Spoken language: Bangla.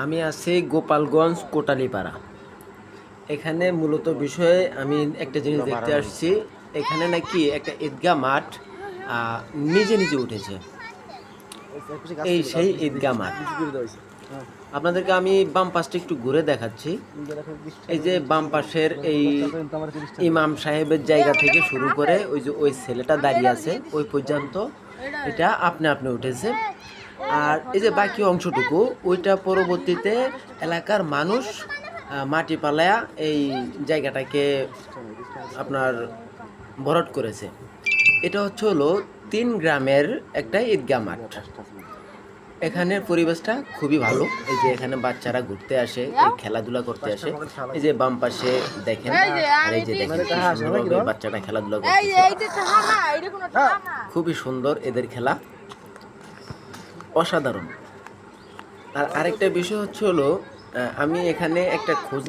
আমি আছি গোপালগঞ্জ কোটালীপাড়া। এখানে মূলত বিষয়ে আমি একটা জিনিস দেখতে আসছি। এখানে নাকি একটা ঈদগাহ মাঠ নিজে নিজে উঠেছে। এই সেই ঈদগাহ মাঠ। আপনাদেরকে আমি বাম পাশটা একটু ঘুরে দেখাচ্ছি। এই যে বাম পাশের এই ইমাম সাহেবের জায়গা থেকে শুরু করে ওই যে ওই ছেলেটা দাঁড়িয়ে আছে ওই পর্যন্ত এটা আপনি আপনি উঠেছে। আর এই যে বাকি অংশটুকু ওইটা পরবর্তীতে এলাকার মানুষ মাটি পালায়া এই জায়গাটাকে আপনার ভরাট করেছে। এটা হলো 3 গ্রামের একটা ঈদগাহ মাঠ। এখানের পরিবেশটা খুবই ভালো। এই যে এখানে বাচ্চারা ঘুরতে আসে, এই খেলাধুলা করতে আসে। এই যে বাম পাশে দেখেন, আর এই যে দেখেন কি সুন্দরভাবে বাচ্চাটা খেলাধুলা করতেছে। খুবই সুন্দর এদের খেলা, অসাধারণ। আর আরেকটা বিষয় হলো আমি এখানে একটা খোঁজ